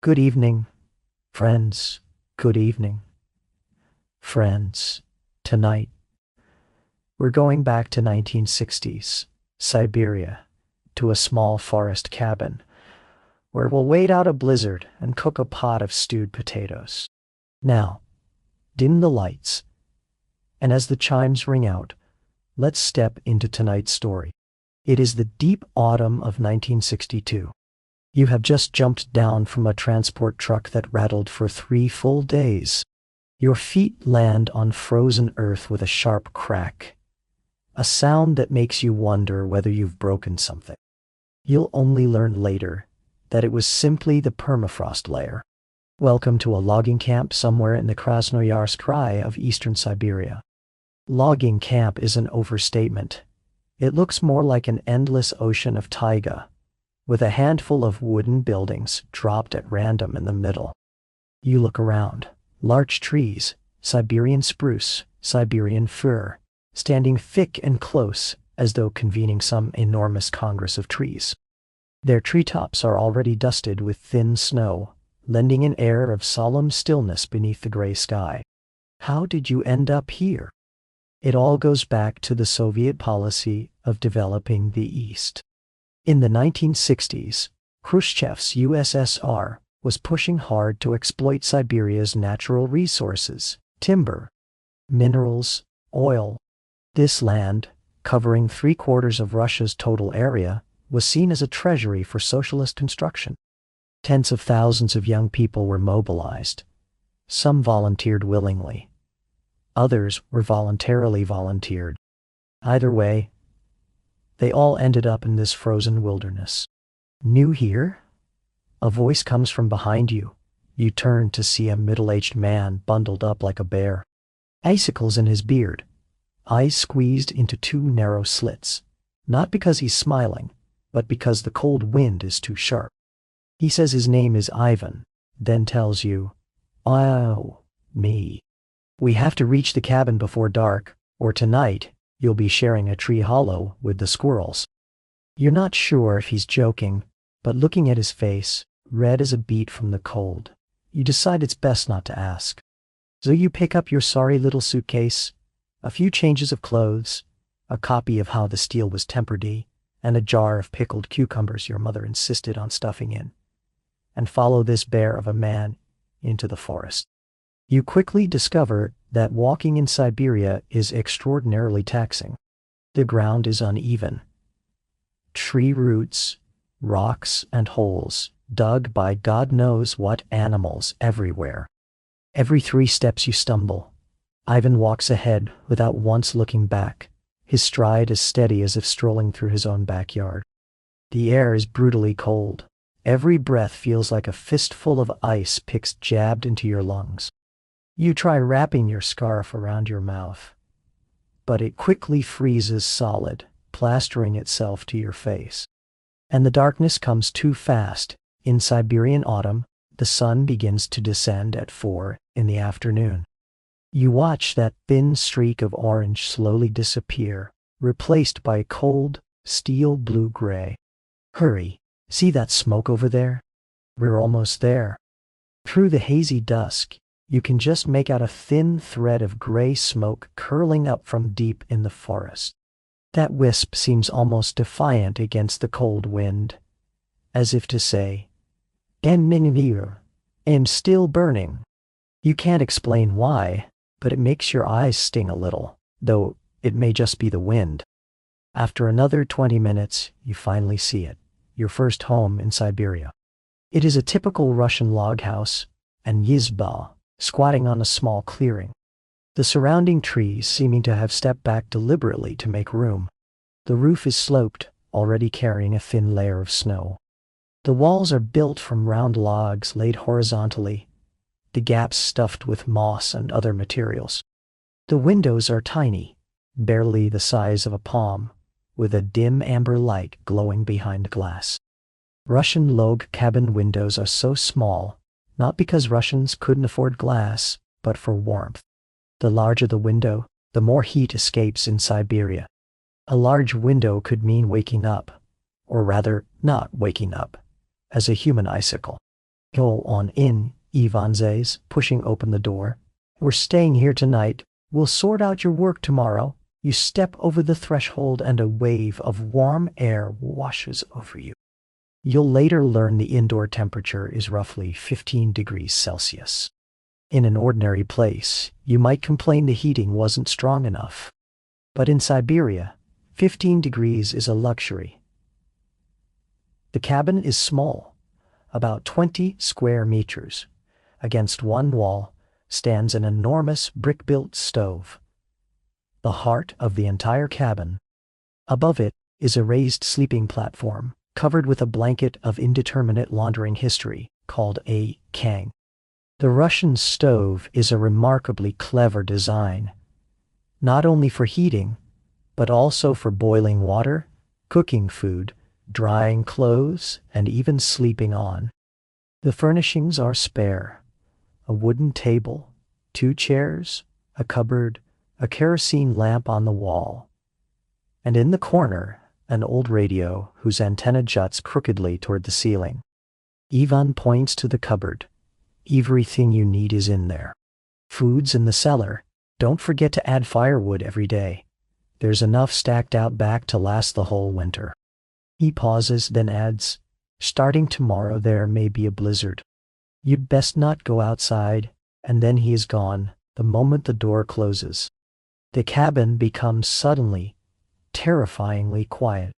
Good evening, friends. Good evening, friends. Tonight, we're going back to 1960s, Siberia, to a small forest cabin, where we'll wait out a blizzard and cook a pot of stewed potatoes. Now, dim the lights, and as the chimes ring out, let's step into tonight's story. It is the deep autumn of 1962. You have just jumped down from a transport truck that rattled for 3 full days. Your feet land on frozen earth with a sharp crack, a sound that makes you wonder whether you've broken something. You'll only learn later that it was simply the permafrost layer. Welcome to a logging camp somewhere in the Krasnoyarsk Krai of eastern Siberia. Logging camp is an overstatement. It looks more like an endless ocean of taiga, with a handful of wooden buildings dropped at random in the middle. You look around. Large trees, Siberian spruce, Siberian fir, standing thick and close as though convening some enormous congress of trees. Their treetops are already dusted with thin snow, lending an air of solemn stillness beneath the gray sky. How did you end up here? It all goes back to the Soviet policy of developing the East. In the 1960s, Khrushchev's USSR was pushing hard to exploit Siberia's natural resources, timber, minerals, oil. This land, covering 3/4 of Russia's total area, was seen as a treasury for socialist construction. Tens of thousands of young people were mobilized. Some volunteered willingly. Others were voluntarily volunteered. Either way, they all ended up in this frozen wilderness. New here? A voice comes from behind you. You turn to see a middle-aged man bundled up like a bear. Icicles in his beard, eyes squeezed into 2 narrow slits. Not because he's smiling, but because the cold wind is too sharp. He says his name is Ivan, then tells you, "Oh, me. We have to reach the cabin before dark, or tonight you'll be sharing a tree hollow with the squirrels." You're not sure if he's joking, but looking at his face, red as a beet from the cold, you decide it's best not to ask. So you pick up your sorry little suitcase, a few changes of clothes, a copy of How the Steel Was Tempered, and a jar of pickled cucumbers your mother insisted on stuffing in, and follow this bear of a man into the forest. You quickly discover that walking in Siberia is extraordinarily taxing. The ground is uneven. Tree roots, rocks, and holes dug by God knows what animals everywhere. Every 3 steps you stumble. Ivan walks ahead without once looking back, his stride as steady as if strolling through his own backyard. The air is brutally cold. Every breath feels like a fistful of ice picks jabbed into your lungs. You try wrapping your scarf around your mouth, but it quickly freezes solid, plastering itself to your face. And the darkness comes too fast. In Siberian autumn, the sun begins to descend at 4 in the afternoon. You watch that thin streak of orange slowly disappear, replaced by cold, steel blue-gray. Hurry, see that smoke over there? We're almost there. Through the hazy dusk, you can just make out a thin thread of gray smoke curling up from deep in the forest. That wisp seems almost defiant against the cold wind, as if to say, I'm still burning." You can't explain why, but it makes your eyes sting a little, though it may just be the wind. After another 20 minutes, you finally see it, your first home in Siberia. It is a typical Russian log house, an yizba, squatting on a small clearing. The surrounding trees seeming to have stepped back deliberately to make room. The roof is sloped, already carrying a thin layer of snow. The walls are built from round logs laid horizontally, the gaps stuffed with moss and other materials. The windows are tiny, barely the size of a palm, with a dim amber light glowing behind glass. Russian log cabin windows are so small, not because Russians couldn't afford glass, but for warmth. The larger the window, the more heat escapes in Siberia. A large window could mean waking up, or rather not waking up, as a human icicle. Go on in, Ivan says, pushing open the door. We're staying here tonight. We'll sort out your work tomorrow. You step over the threshold and a wave of warm air washes over you. You'll later learn the indoor temperature is roughly 15 degrees Celsius. In an ordinary place, you might complain the heating wasn't strong enough. But in Siberia, 15 degrees is a luxury. The cabin is small, about 20 square meters. Against one wall stands an enormous brick-built stove, the heart of the entire cabin. Above it is a raised sleeping platform, covered with a blanket of indeterminate laundering history, called a kang. The Russian stove is a remarkably clever design, not only for heating, but also for boiling water, cooking food, drying clothes, and even sleeping on. The furnishings are spare: a wooden table, 2 chairs, a cupboard, a kerosene lamp on the wall, and in the corner, an old radio whose antenna juts crookedly toward the ceiling. Ivan points to the cupboard. Everything you need is in there. Food's in the cellar. Don't forget to add firewood every day. There's enough stacked out back to last the whole winter. He pauses, then adds, starting tomorrow there may be a blizzard. You'd best not go outside, and then he is gone, the moment the door closes. The cabin becomes suddenly, terrifyingly quiet.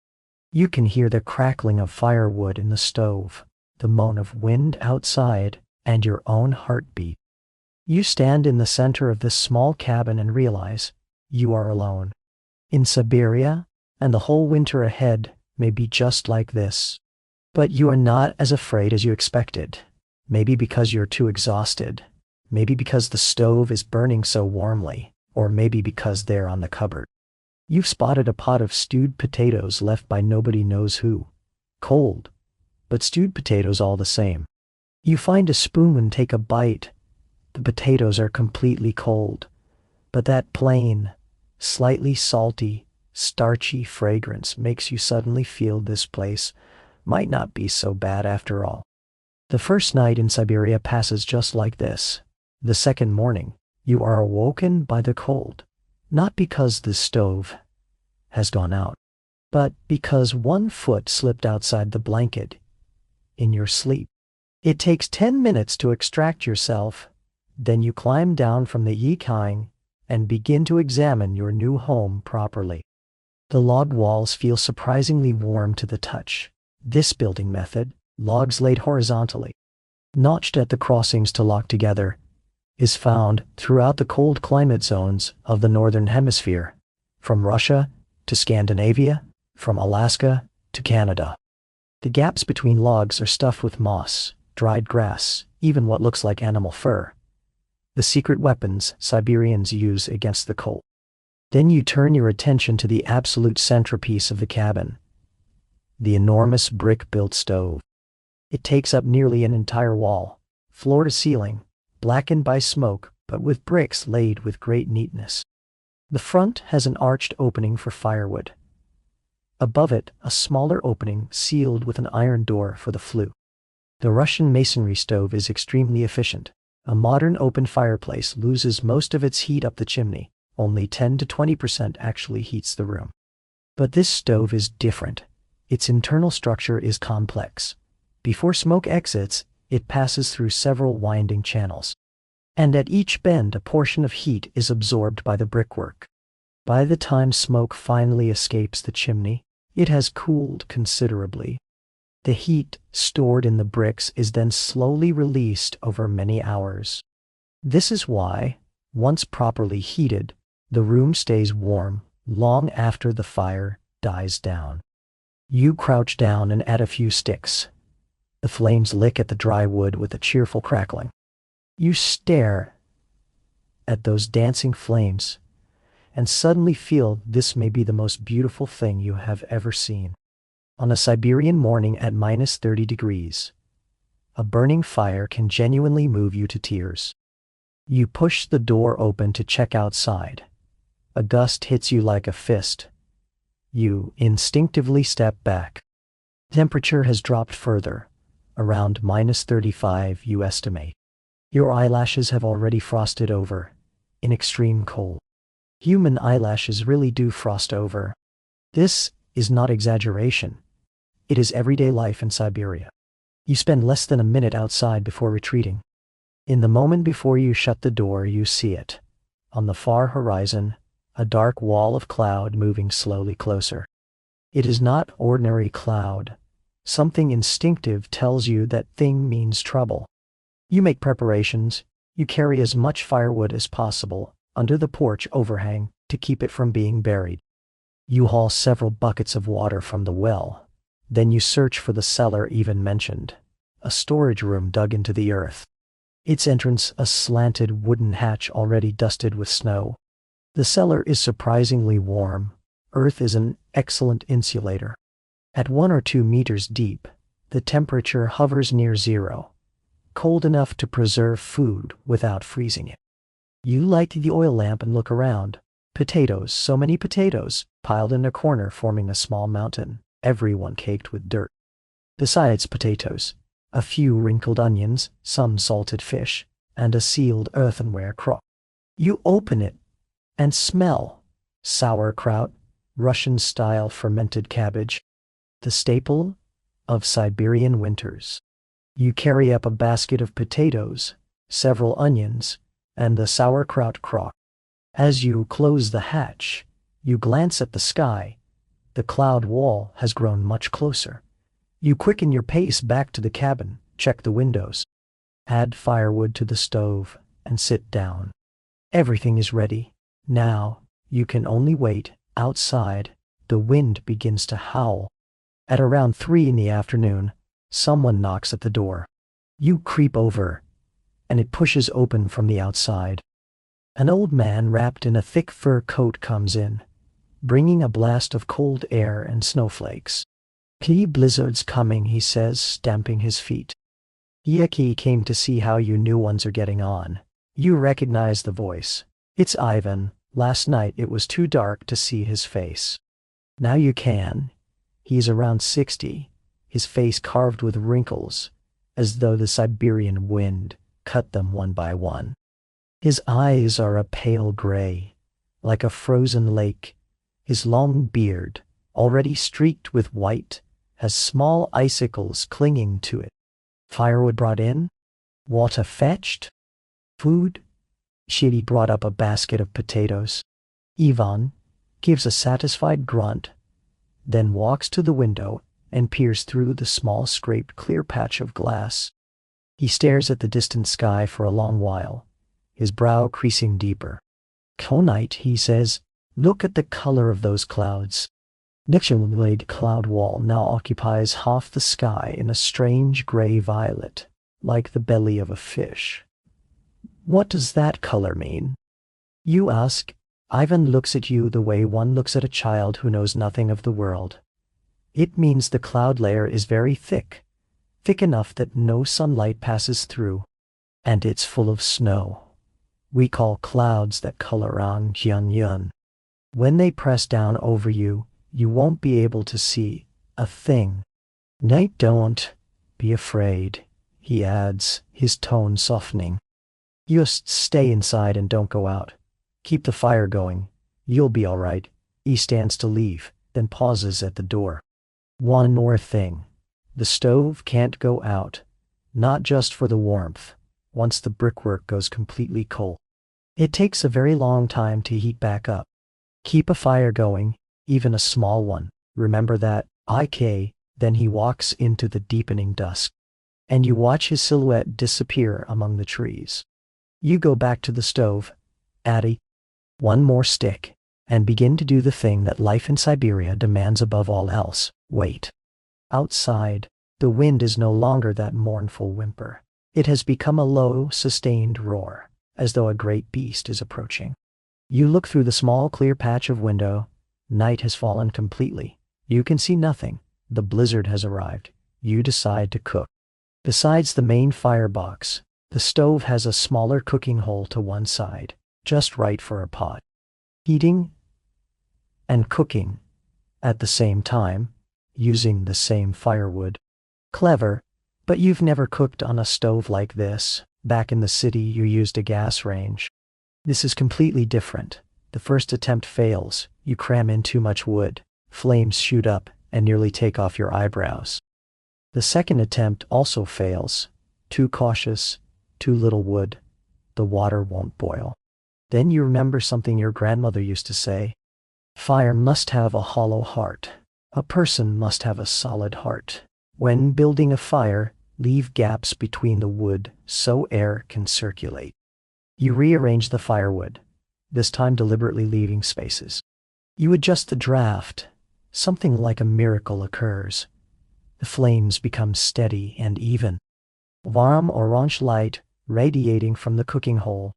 You can hear the crackling of firewood in the stove, the moan of wind outside, and your own heartbeat. You stand in the center of this small cabin and realize you are alone. In Siberia, and the whole winter ahead may be just like this. But you are not as afraid as you expected. Maybe because you're too exhausted. Maybe because the stove is burning so warmly. Or maybe because they're on the cupboard. You've spotted a pot of stewed potatoes left by nobody knows who. Cold, but stewed potatoes all the same. You find a spoon and take a bite. The potatoes are completely cold, but that plain, slightly salty, starchy fragrance makes you suddenly feel this place might not be so bad after all. The first night in Siberia passes just like this. The second morning, you are awoken by the cold, not because the stove has gone out, but because one foot slipped outside the blanket in your sleep. It takes 10 minutes to extract yourself, then you climb down from the yikang and begin to examine your new home properly. The log walls feel surprisingly warm to the touch. This building method, logs laid horizontally, notched at the crossings to lock together, is found throughout the cold climate zones of the Northern Hemisphere, from Russia to Scandinavia, from Alaska to Canada. The gaps between logs are stuffed with moss, dried grass, even what looks like animal fur. The secret weapons Siberians use against the cold. Then you turn your attention to the absolute centerpiece of the cabin, the enormous brick-built stove. It takes up nearly an entire wall, floor to ceiling, blackened by smoke, but with bricks laid with great neatness. The front has an arched opening for firewood. Above it, a smaller opening sealed with an iron door for the flue. The Russian masonry stove is extremely efficient. A modern open fireplace loses most of its heat up the chimney. Only 10 to 20% actually heats the room. But this stove is different. Its internal structure is complex. Before smoke exits, it passes through several winding channels. And at each bend, a portion of heat is absorbed by the brickwork. By the time smoke finally escapes the chimney, it has cooled considerably. The heat stored in the bricks is then slowly released over many hours. This is why, once properly heated, the room stays warm long after the fire dies down. You crouch down and add a few sticks. The flames lick at the dry wood with a cheerful crackling. You stare at those dancing flames and suddenly feel this may be the most beautiful thing you have ever seen. On a Siberian morning at minus 30 degrees, a burning fire can genuinely move you to tears. You push the door open to check outside. A gust hits you like a fist. You instinctively step back. Temperature has dropped further, around -35 you estimate. Your eyelashes have already frosted over, in extreme cold. Human eyelashes really do frost over. This is not exaggeration. It is everyday life in Siberia. You spend less than a minute outside before retreating. In the moment before you shut the door, you see it. On the far horizon, a dark wall of cloud moving slowly closer. It is not ordinary cloud. Something instinctive tells you that thing means trouble. You make preparations. You carry as much firewood as possible under the porch overhang to keep it from being buried. You haul several buckets of water from the well. Then you search for the cellar even mentioned, a storage room dug into the earth. Its entrance a slanted wooden hatch already dusted with snow. The cellar is surprisingly warm. Earth is an excellent insulator. At 1 or 2 meters deep, the temperature hovers near zero, cold enough to preserve food without freezing it. You light the oil lamp and look around. Potatoes, so many potatoes, piled in a corner forming a small mountain, everyone caked with dirt. Besides potatoes, a few wrinkled onions, some salted fish, and a sealed earthenware crock. You open it and smell sauerkraut, Russian-style fermented cabbage, the staple of Siberian winters. You carry up a basket of potatoes, several onions, and the sauerkraut crock. As you close the hatch, you glance at the sky. The cloud wall has grown much closer. You quicken your pace back to the cabin, check the windows, add firewood to the stove, and sit down. Everything is ready. Now, you can only wait. Outside, the wind begins to howl. At around 3 in the afternoon, someone knocks at the door. You creep over, and it pushes open from the outside. An old man wrapped in a thick fur coat comes in, bringing a blast of cold air and snowflakes. "The blizzard's coming," he says, stamping his feet. "Yeki came to see how you new ones are getting on." You recognize the voice. It's Ivan. Last night it was too dark to see his face. Now you can. He's around 60, his face carved with wrinkles, as though the Siberian wind cut them one by one. His eyes are a pale gray, like a frozen lake. His long beard, already streaked with white, has small icicles clinging to it. Firewood brought in? Water fetched? Food? Shiri brought up a basket of potatoes. Ivan gives a satisfied grunt, then walks to the window and peers through the small scraped clear patch of glass. He stares at the distant sky for a long while, his brow creasing deeper. "Tonight," he says, "look at the color of those clouds." Nixon-laid cloud wall now occupies half the sky in a strange gray-violet, like the belly of a fish. What does that color mean? You ask. Ivan looks at you the way one looks at a child who knows nothing of the world. It means the cloud layer is very thick enough that no sunlight passes through, and it's full of snow. We call clouds that color on Jianyun. When they press down over you, you won't be able to see a thing. Night, don't be afraid, he adds, his tone softening. Just stay inside and don't go out. Keep the fire going. You'll be all right. He stands to leave, then pauses at the door. One more thing. The stove can't go out. Not just for the warmth. Once the brickwork goes completely cold, it takes a very long time to heat back up. Keep a fire going, even a small one. Remember that. Then he walks into the deepening dusk, and you watch his silhouette disappear among the trees. You go back to the stove, add one more stick, and begin to do the thing that life in Siberia demands above all else. Wait. Outside, the wind is no longer that mournful whimper. It has become a low, sustained roar, as though a great beast is approaching. You look through the small clear patch of window. Night has fallen completely. You can see nothing. The blizzard has arrived. You decide to cook. Besides the main firebox, the stove has a smaller cooking hole to one side, just right for a pot. Heating and cooking at the same time, using the same firewood. Clever, But you've never cooked on a stove like this. Back in the city, you used a gas range. This is completely different. The first attempt fails. You cram in too much wood. Flames shoot up and nearly take off your eyebrows. The second attempt also fails. Too cautious, too little wood. The water won't boil. Then you remember something your grandmother used to say. Fire must have a hollow heart. A person must have a solid heart. When building a fire, leave gaps between the wood so air can circulate. You rearrange the firewood, this time deliberately leaving spaces. You adjust the draft. Something like a miracle occurs. The flames become steady and even. Warm orange light radiating from the cooking hole.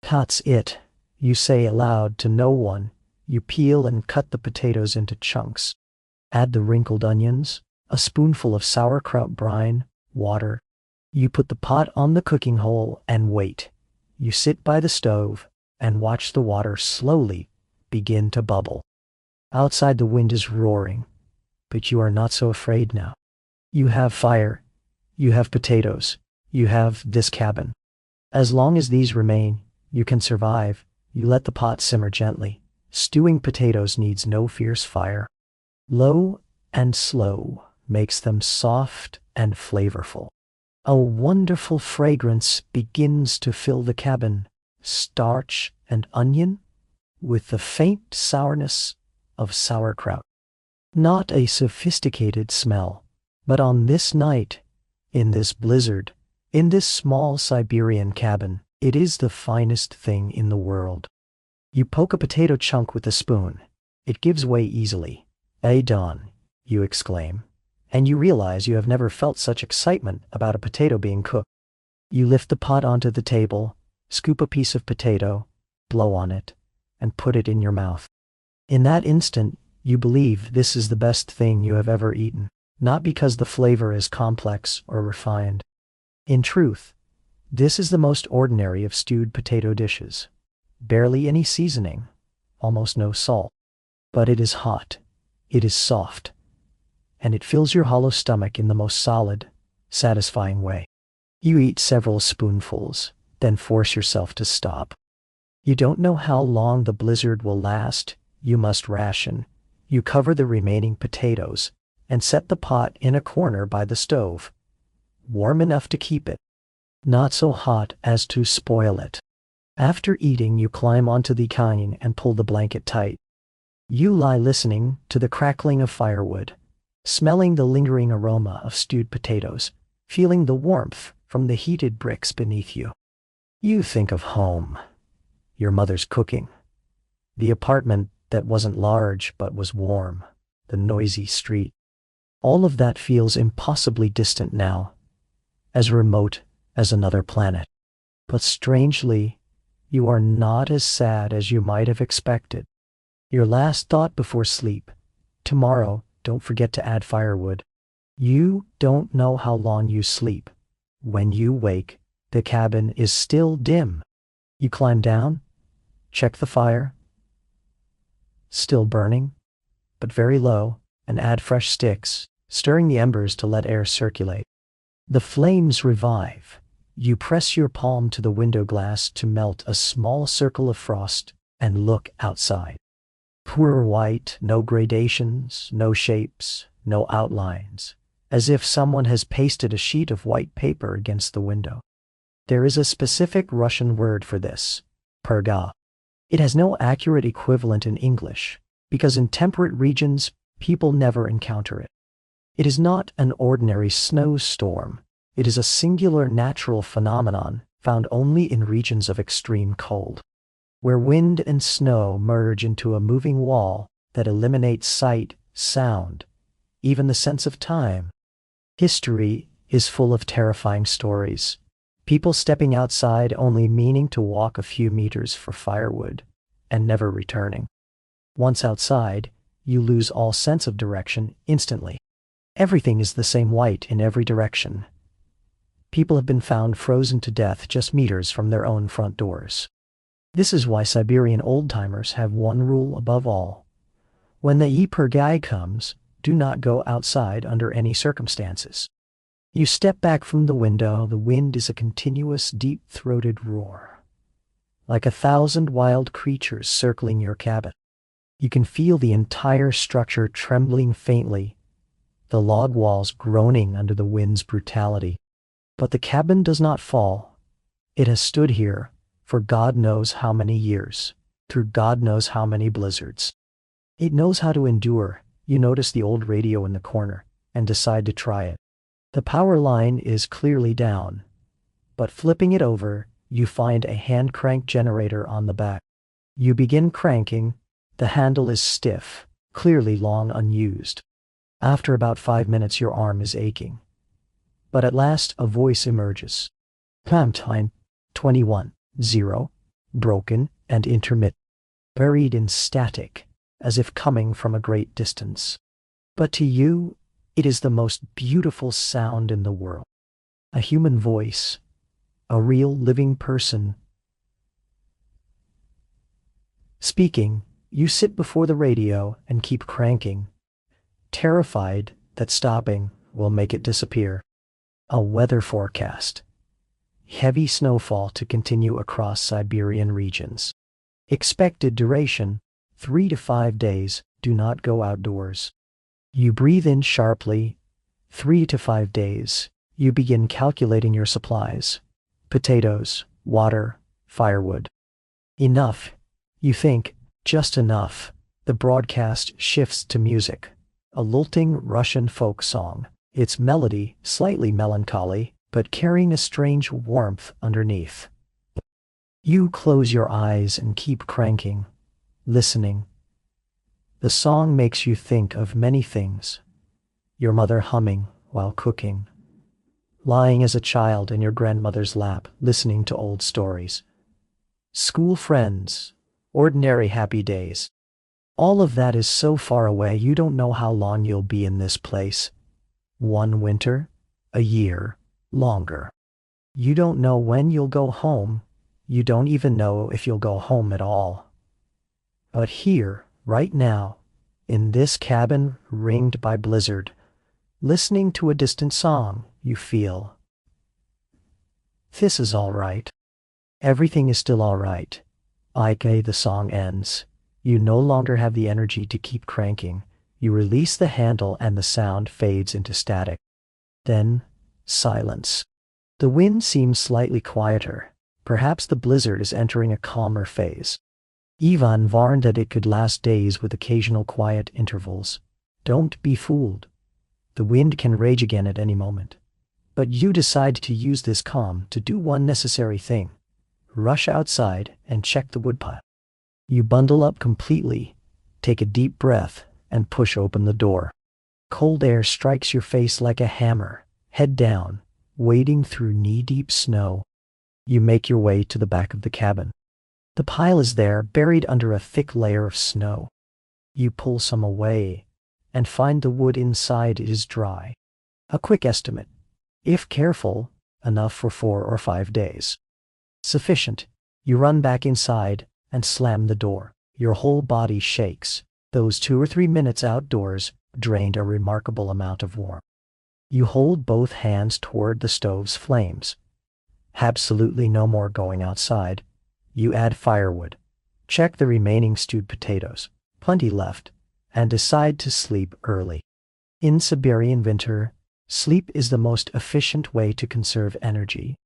That's it, you say aloud to no one. You peel and cut the potatoes into chunks. Add the wrinkled onions, a spoonful of sauerkraut brine, water. You put the pot on the cooking hole and wait. You sit by the stove and watch the water slowly begin to bubble. Outside the wind is roaring, but you are not so afraid now. You have fire, you have potatoes, you have this cabin. As long as these remain, you can survive. You let the pot simmer gently. Stewing potatoes needs no fierce fire. Low and slow makes them soft and flavorful. A wonderful fragrance begins to fill the cabin, starch and onion, with the faint sourness of sauerkraut. Not a sophisticated smell, but on this night, in this blizzard, in this small Siberian cabin, it is the finest thing in the world. You poke a potato chunk with a spoon. It gives way easily. "Hey, Don," you exclaim, and you realize you have never felt such excitement about a potato being cooked. You lift the pot onto the table, scoop a piece of potato, blow on it, and put it in your mouth. In that instant, you believe this is the best thing you have ever eaten, not because the flavor is complex or refined. In truth, this is the most ordinary of stewed potato dishes. Barely any seasoning, almost no salt. But it is hot, it is soft, and it fills your hollow stomach in the most solid, satisfying way. You eat several spoonfuls, then force yourself to stop. You don't know how long the blizzard will last. You must ration. You cover the remaining potatoes and set the pot in a corner by the stove, warm enough to keep it, not so hot as to spoil it. After eating, you climb onto the cane and pull the blanket tight. You lie listening to the crackling of firewood, smelling the lingering aroma of stewed potatoes, feeling the warmth from the heated bricks beneath you. You think of home, your mother's cooking, the apartment that wasn't large but was warm, the noisy street. All of that feels impossibly distant now, as remote as another planet. But strangely, you are not as sad as you might have expected. Your last thought before sleep: tomorrow, don't forget to add firewood. You don't know how long you sleep. When you wake, the cabin is still dim. You climb down, check the fire. Still burning, but very low, and add fresh sticks, stirring the embers to let air circulate. The flames revive. You press your palm to the window glass to melt a small circle of frost and look outside. Pure white, no gradations, no shapes, no outlines, as if someone has pasted a sheet of white paper against the window. There is a specific Russian word for this, perga. It has no accurate equivalent in English, because in temperate regions, people never encounter it. It is not an ordinary snowstorm. It is a singular natural phenomenon found only in regions of extreme cold, where wind and snow merge into a moving wall that eliminates sight, sound, even the sense of time. History is full of terrifying stories. People stepping outside only meaning to walk a few meters for firewood and never returning. Once outside, you lose all sense of direction instantly. Everything is the same white in every direction. People have been found frozen to death just meters from their own front doors. This is why Siberian old-timers have one rule above all. When the Ypergai comes, do not go outside under any circumstances. You step back from the window. The wind is a continuous, deep-throated roar, like 1,000 wild creatures circling your cabin. You can feel the entire structure trembling faintly, the log walls groaning under the wind's brutality. But the cabin does not fall. It has stood here for God knows how many years, through God knows how many blizzards. It knows how to endure. You notice the old radio in the corner and decide to try it. The power line is clearly down, but flipping it over, you find a hand crank generator on the back. You begin cranking. The handle is stiff, clearly long unused. After about 5 minutes, your arm is aching. But at last, a voice emerges. Time 21:0, broken and intermittent, buried in static, as if coming from a great distance. But to you, it is the most beautiful sound in the world. A human voice, a real living person speaking. You sit before the radio and keep cranking, terrified that stopping will make it disappear. A weather forecast. Heavy snowfall to continue across Siberian regions. Expected duration, 3 to 5 days. Do not go outdoors. You breathe in sharply. 3 to 5 days. You begin calculating your supplies. Potatoes, water, firewood. Enough. You think, just enough. The broadcast shifts to music. A lilting Russian folk song. Its melody slightly melancholy, but carrying a strange warmth underneath. You close your eyes and keep cranking, listening. The song makes you think of many things. Your mother humming while cooking. Lying as a child in your grandmother's lap, listening to old stories. School friends. Ordinary happy days. All of that is so far away you don't know how long you'll be in this place. 1 winter, a year, longer. You don't know when you'll go home. You don't even know if you'll go home at all. But here, right now, in this cabin ringed by blizzard, listening to a distant song, you feel, this is all right. Everything is still all right. The song ends. You no longer have the energy to keep cranking. You release the handle and the sound fades into static. Then, silence. The wind seems slightly quieter. Perhaps the blizzard is entering a calmer phase. Ivan warned that it could last days with occasional quiet intervals. Don't be fooled. The wind can rage again at any moment. But you decide to use this calm to do one necessary thing. Rush outside and check the woodpile. You bundle up completely, take a deep breath, and push open the door. Cold air strikes your face like a hammer, head down, wading through knee-deep snow. You make your way to the back of the cabin. The pile is there, buried under a thick layer of snow. You pull some away, and find the wood inside is dry. A quick estimate. If careful, enough for 4 or 5 days. Sufficient. You run back inside and slam the door. Your whole body shakes. Those 2 or 3 minutes outdoors drained a remarkable amount of warmth. You hold both hands toward the stove's flames. Absolutely no more going outside. You add firewood. Check the remaining stewed potatoes. Plenty left. And decide to sleep early. In Siberian winter, sleep is the most efficient way to conserve energy.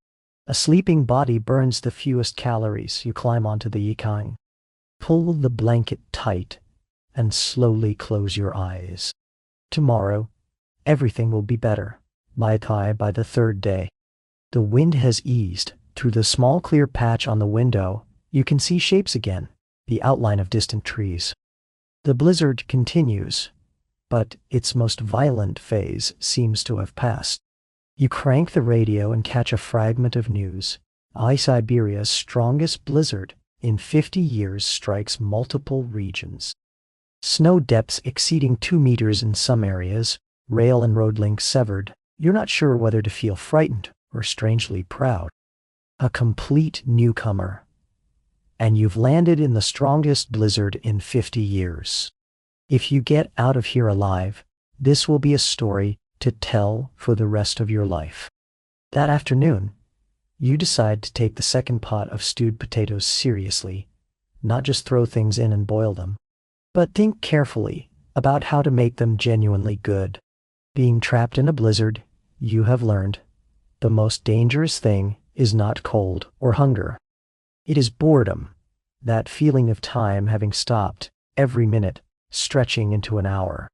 A sleeping body burns the fewest calories. You climb onto the yikang. Pull the blanket tight and slowly close your eyes. Tomorrow, everything will be better. By the 3rd day. The wind has eased. Through the small clear patch on the window, you can see shapes again, the outline of distant trees. The blizzard continues, but its most violent phase seems to have passed. You crank the radio and catch a fragment of news. Siberia's strongest blizzard in 50 years strikes multiple regions. Snow depths exceeding 2 meters in some areas, rail and road links severed. You're not sure whether to feel frightened or strangely proud. A complete newcomer. And you've landed in the strongest blizzard in 50 years. If you get out of here alive, this will be a story to tell for the rest of your life. That afternoon, you decide to take the second pot of stewed potatoes seriously, not just throw things in and boil them, but think carefully about how to make them genuinely good. Being trapped in a blizzard, you have learned the most dangerous thing is not cold or hunger. It is boredom, that feeling of time having stopped, every minute stretching into an hour.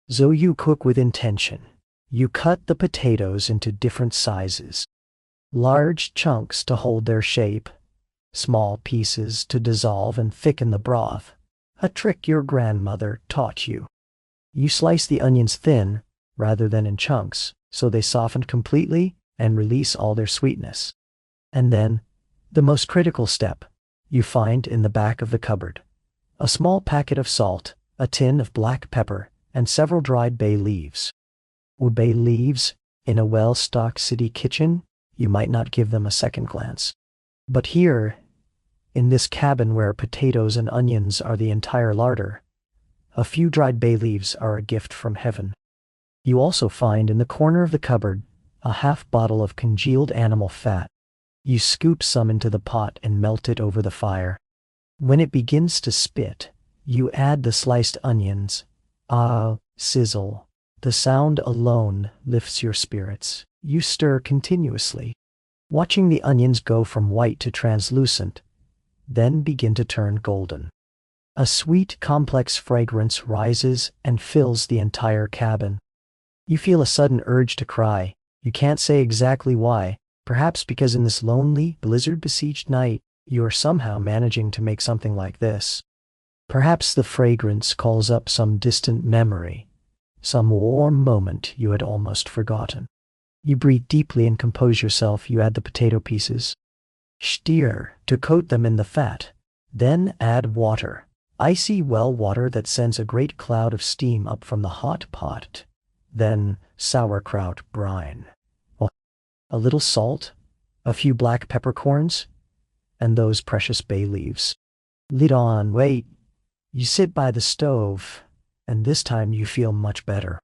So you cook with intention. You cut the potatoes into different sizes. Large chunks to hold their shape, small pieces to dissolve and thicken the broth, a trick your grandmother taught you. You slice the onions thin rather than in chunks, so they soften completely and release all their sweetness. And then, the most critical step, you find in the back of the cupboard. A small packet of salt, a tin of black pepper, and several dried bay leaves. Would bay leaves, in a well-stocked city kitchen, you might not give them a second glance. But here, in this cabin where potatoes and onions are the entire larder, a few dried bay leaves are a gift from heaven. You also find in the corner of the cupboard a half bottle of congealed animal fat. You scoop some into the pot and melt it over the fire. When it begins to spit, you add the sliced onions. Ah, sizzle. The sound alone lifts your spirits. You stir continuously, watching the onions go from white to translucent, then begin to turn golden. A sweet, complex fragrance rises and fills the entire cabin. You feel a sudden urge to cry. You can't say exactly why, perhaps because in this lonely, blizzard-besieged night, you are somehow managing to make something like this. Perhaps the fragrance calls up some distant memory, some warm moment you had almost forgotten. You breathe deeply and compose yourself. You add the potato pieces. Stir to coat them in the fat. Then add water. Icy well water that sends a great cloud of steam up from the hot pot. Then sauerkraut brine. A little salt, a few black peppercorns, and those precious bay leaves. Lid on, wait. You sit by the stove, and this time you feel much better.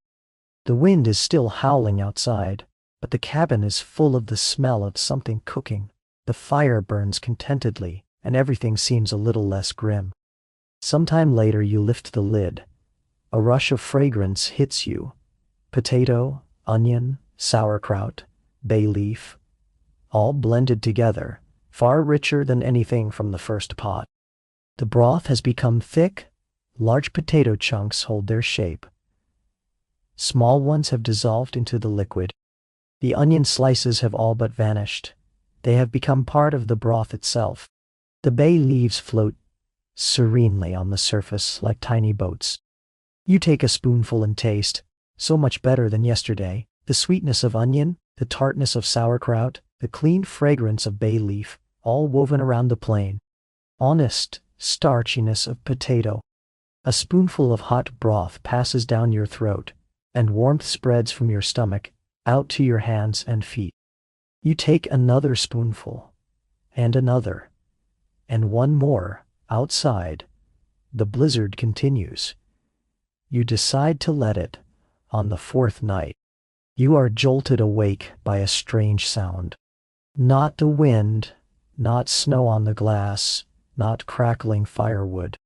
The wind is still howling outside, but the cabin is full of the smell of something cooking. The fire burns contentedly, and everything seems a little less grim. Sometime later you lift the lid. A rush of fragrance hits you. Potato, onion, sauerkraut, bay leaf, all blended together, far richer than anything from the first pot. The broth has become thick. Large potato chunks hold their shape. Small ones have dissolved into the liquid. The onion slices have all but vanished. They have become part of the broth itself. The bay leaves float serenely on the surface like tiny boats. You take a spoonful and taste, so much better than yesterday. The sweetness of onion, the tartness of sauerkraut, the clean fragrance of bay leaf, all woven around the plain. Honest starchiness of potato. A spoonful of hot broth passes down your throat, and warmth spreads from your stomach out to your hands and feet. You take another spoonful, and another, and one more. Outside, the blizzard continues. You decide to let it. On the fourth night, you are jolted awake by a strange sound. Not the wind, not snow on the glass, not crackling firewood.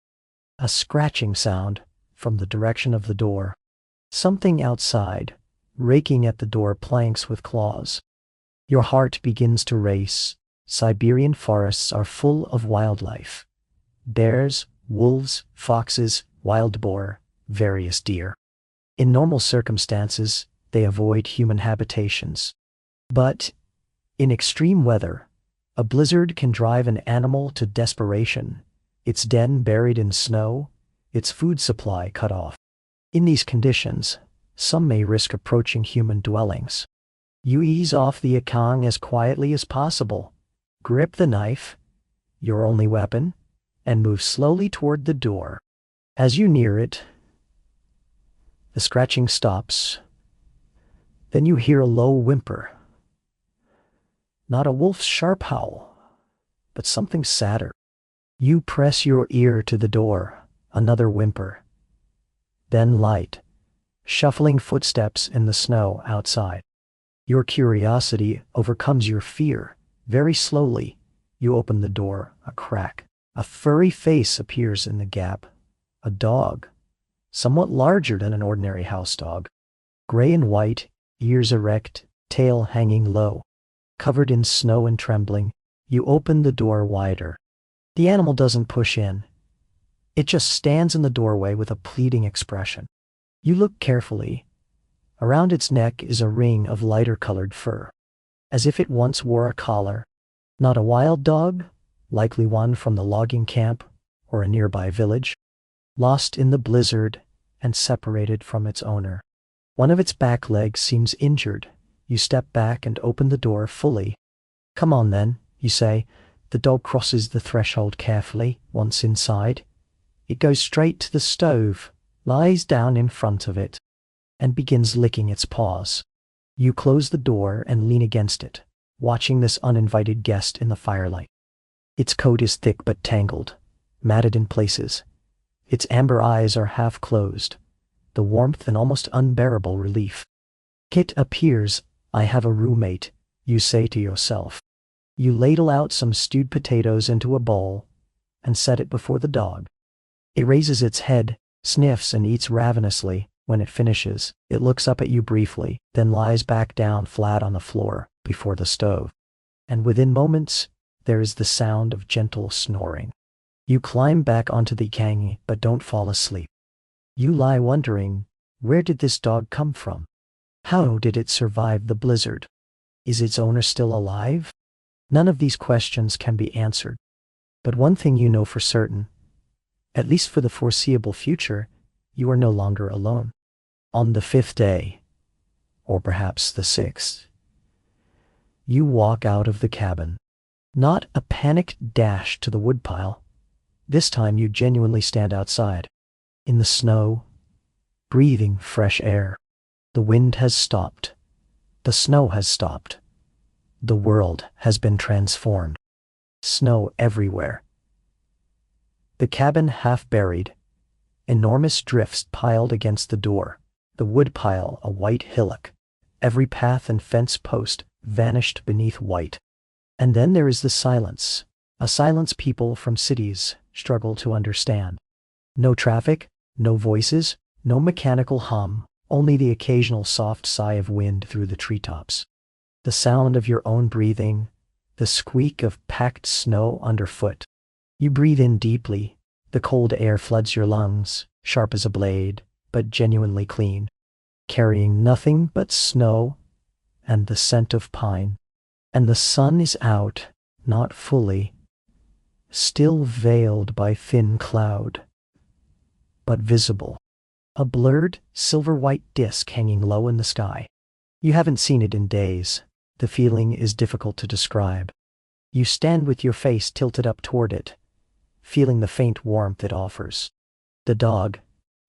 A scratching sound from the direction of the door. Something outside, raking at the door planks with claws. Your heart begins to race. Siberian forests are full of wildlife. Bears, wolves, foxes, wild boar, various deer. In normal circumstances, they avoid human habitations. But, in extreme weather, a blizzard can drive an animal to desperation, its den buried in snow, its food supply cut off. In these conditions, some may risk approaching human dwellings. You ease off the akang as quietly as possible, grip the knife, your only weapon, and move slowly toward the door. As you near it, the scratching stops. Then you hear a low whimper. Not a wolf's sharp howl, but something sadder. You press your ear to the door, another whimper. Then light, shuffling footsteps in the snow outside. Your curiosity overcomes your fear. Very slowly, you open the door a crack. A furry face appears in the gap. A dog, somewhat larger than an ordinary house dog. Gray and white, ears erect, tail hanging low. Covered in snow and trembling, you open the door wider. The animal doesn't push in. It just stands in the doorway with a pleading expression. You look carefully. Around its neck is a ring of lighter-colored fur, as if it once wore a collar. Not a wild dog, likely one from the logging camp or a nearby village, lost in the blizzard and separated from its owner. One of its back legs seems injured. You step back and open the door fully. "Come on then," you say. The dog crosses the threshold carefully. Once inside, it goes straight to the stove, lies down in front of it, and begins licking its paws. You close the door and lean against it, watching this uninvited guest in the firelight. Its coat is thick but tangled, matted in places. Its amber eyes are half closed, the warmth and almost unbearable relief. Kit appears. "I have a roommate," you say to yourself. You ladle out some stewed potatoes into a bowl and set it before the dog. It raises its head, sniffs, and eats ravenously. When it finishes, it looks up at you briefly, then lies back down flat on the floor before the stove. And within moments, there is the sound of gentle snoring. You climb back onto the kangi, but don't fall asleep. You lie wondering, where did this dog come from? How did it survive the blizzard? Is its owner still alive? None of these questions can be answered. But one thing you know for certain, at least for the foreseeable future, you are no longer alone. On the 5th day, or perhaps the 6th, you walk out of the cabin. Not a panicked dash to the woodpile. This time you genuinely stand outside, in the snow, breathing fresh air. The wind has stopped. The snow has stopped. The world has been transformed. Snow everywhere. The cabin half buried. Enormous drifts piled against the door. The woodpile a white hillock. Every path and fence post vanished beneath white. And then there is the silence. A silence people from cities struggle to understand. No traffic, no voices, no mechanical hum, only the occasional soft sigh of wind through the treetops. The sound of your own breathing, the squeak of packed snow underfoot. You breathe in deeply. The cold air floods your lungs, sharp as a blade, but genuinely clean, carrying nothing but snow and the scent of pine. And the sun is out, not fully, still veiled by thin cloud, but visible. A blurred, silver-white disk hanging low in the sky. You haven't seen it in days. The feeling is difficult to describe. You stand with your face tilted up toward it, feeling the faint warmth it offers. The dog,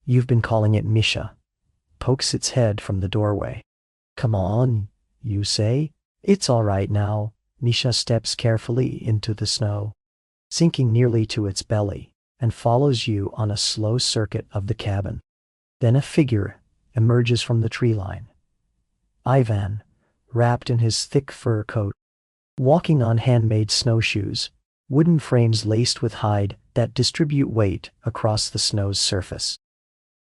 you've been calling it Misha, pokes its head from the doorway. "Come on," you say. "It's all right now." Misha steps carefully into the snow, sinking nearly to its belly, and follows you on a slow circuit of the cabin. Then a figure emerges from the tree line. Ivan, wrapped in his thick fur coat, walking on handmade snowshoes, wooden frames laced with hide that distribute weight across the snow's surface.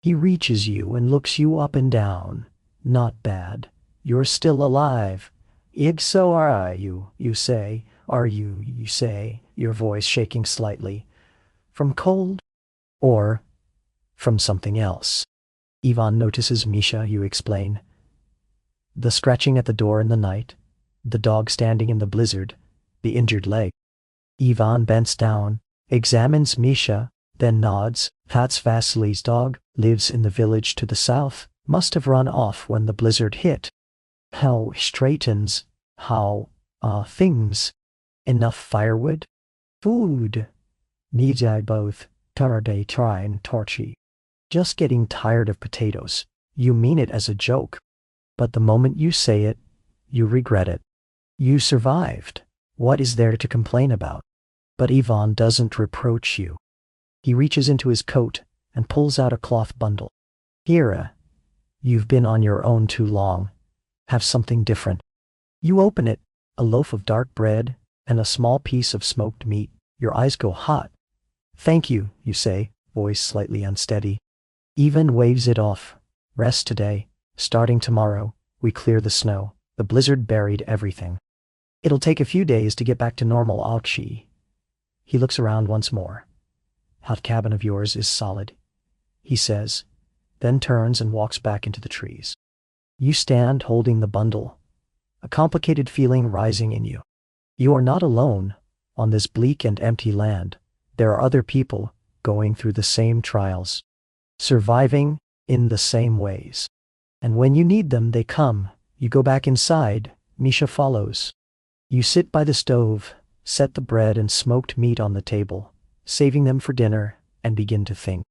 He reaches you and looks you up and down. "Not bad. You're still alive." "So are you," you say. "Are you," you say, your voice shaking slightly. "From cold? Or from something else?" Ivan notices Misha, you explain. The scratching at the door in the night, the dog standing in the blizzard, the injured leg. Ivan bends down, examines Misha, then nods. "That's Vasily's dog, lives in the village to the south, must have run off when the blizzard hit." "How straightens? How, things? Enough firewood? Food?" "Needs I both. Tarday trine torchy." "Just getting tired of potatoes." You mean it as a joke. But the moment you say it, you regret it. You survived. What is there to complain about? But Ivan doesn't reproach you. He reaches into his coat and pulls out a cloth bundle. "Here, You've been on your own too long. Have something different. You open it, a loaf of dark bread, and a small piece of smoked meat. Your eyes go hot. Thank you, you say, voice slightly unsteady. Even waves it off. Rest today. Starting tomorrow, we clear the snow. The blizzard buried everything. It'll take a few days to get back to normal, Alchi. He looks around once more. Hot cabin of yours is solid, he says, then turns and walks back into the trees. You stand holding the bundle, a complicated feeling rising in you. You are not alone on this bleak and empty land. There are other people going through the same trials, surviving in the same ways. And when you need them, they come. You go back inside. Misha follows. You sit by the stove, set the bread and smoked meat on the table, saving them for dinner, and begin to think.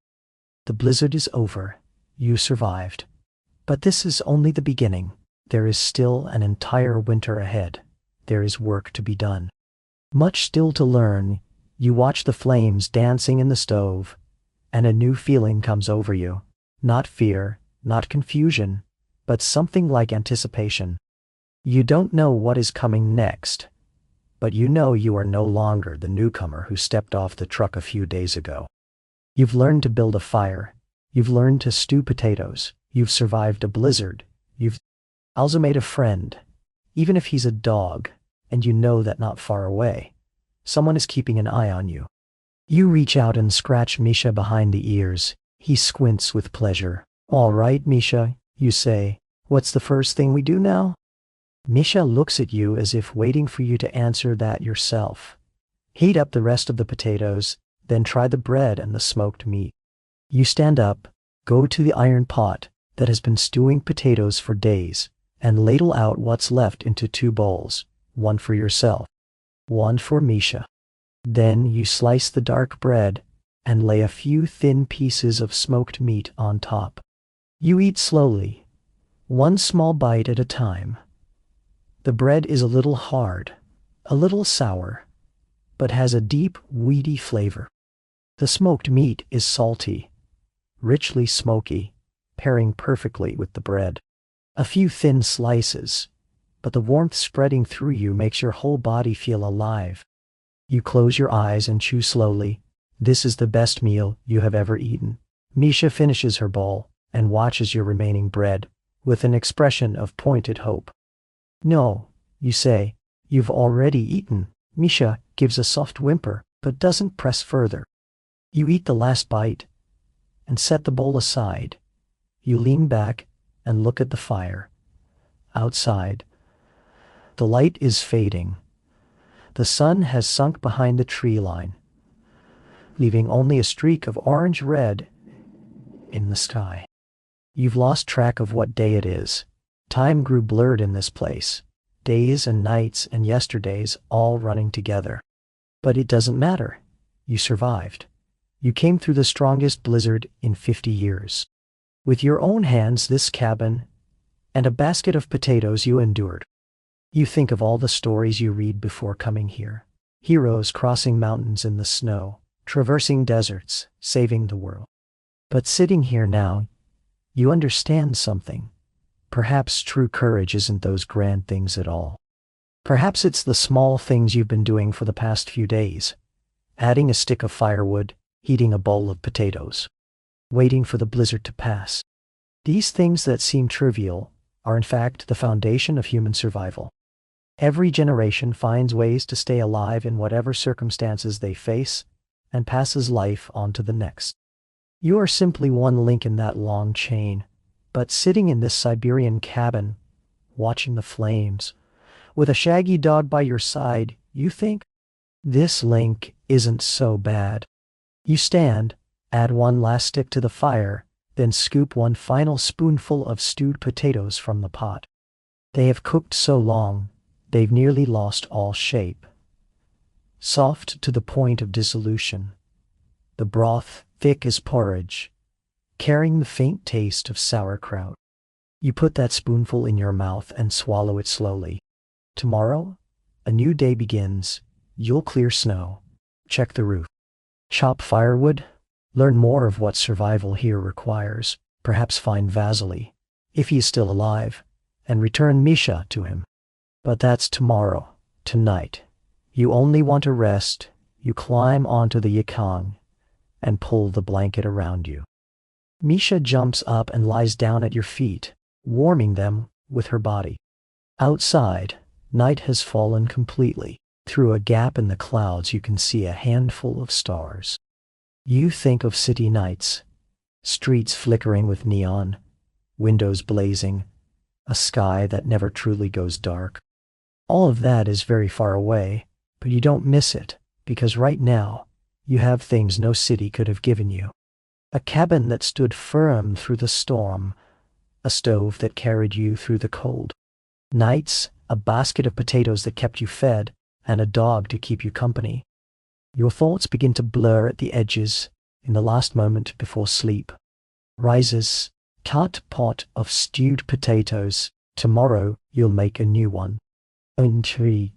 The blizzard is over. You survived. But this is only the beginning. There is still an entire winter ahead. There is work to be done. Much still to learn. You watch the flames dancing in the stove, and a new feeling comes over you. Not fear, not confusion, but something like anticipation. You don't know what is coming next, but you know you are no longer the newcomer who stepped off the truck a few days ago. You've learned to build a fire. You've learned to stew potatoes. You've survived a blizzard. You've also made a friend, even if he's a dog, and you know that not far away, someone is keeping an eye on you. You reach out and scratch Misha behind the ears. He squints with pleasure. All right, Misha, you say. What's the first thing we do now? Misha looks at you as if waiting for you to answer that yourself. Heat up the rest of the potatoes, then try the bread and the smoked meat. You stand up, go to the iron pot that has been stewing potatoes for days, and ladle out what's left into 2 bowls, one for yourself, one for Misha. Then you slice the dark bread and lay a few thin pieces of smoked meat on top. You eat slowly, one small bite at a time. The bread is a little hard, a little sour, but has a deep, weedy flavor. The smoked meat is salty, richly smoky, pairing perfectly with the bread. A few thin slices, but the warmth spreading through you makes your whole body feel alive. You close your eyes and chew slowly. This is the best meal you have ever eaten. Misha finishes her bowl and watches your remaining bread with an expression of pointed hope. No, you say, you've already eaten. Misha gives a soft whimper, but doesn't press further. You eat the last bite and set the bowl aside. You lean back and look at the fire. Outside, the light is fading. The sun has sunk behind the tree line, leaving only a streak of orange-red in the sky. You've lost track of what day it is. Time grew blurred in this place. Days and nights and yesterdays all running together. But it doesn't matter. You survived. You came through the strongest blizzard in 50 years. With your own hands, this cabin and a basket of potatoes you endured. You think of all the stories you read before coming here. Heroes crossing mountains in the snow, traversing deserts, saving the world. But sitting here now, you understand something. Perhaps true courage isn't those grand things at all. Perhaps it's the small things you've been doing for the past few days. Adding a stick of firewood, heating a bowl of potatoes, waiting for the blizzard to pass. These things that seem trivial are in fact the foundation of human survival. Every generation finds ways to stay alive in whatever circumstances they face and passes life on to the next. You are simply one link in that long chain, but sitting in this Siberian cabin, watching the flames, with a shaggy dog by your side, you think, this link isn't so bad. You stand, add one last stick to the fire, then scoop one final spoonful of stewed potatoes from the pot. They have cooked so long, they've nearly lost all shape. Soft to the point of dissolution, the broth thick as porridge, carrying the faint taste of sauerkraut. You put that spoonful in your mouth and swallow it slowly. Tomorrow, a new day begins. You'll clear snow, check the roof, chop firewood, learn more of what survival here requires, perhaps find Vasily, if he is still alive, and return Misha to him. But that's tomorrow. Tonight, you only want to rest. You climb onto the yukon and pull the blanket around you. Misha jumps up and lies down at your feet, warming them with her body. Outside, night has fallen completely. Through a gap in the clouds, you can see a handful of stars. You think of city nights, streets flickering with neon, windows blazing, a sky that never truly goes dark. All of that is very far away, but you don't miss it, because right now, you have things no city could have given you. A cabin that stood firm through the storm, a stove that carried you through the cold. Nights, a basket of potatoes that kept you fed, and a dog to keep you company. Your thoughts begin to blur at the edges in the last moment before sleep. Rises, cut pot of stewed potatoes. Tomorrow you'll make a new one. Intriguing.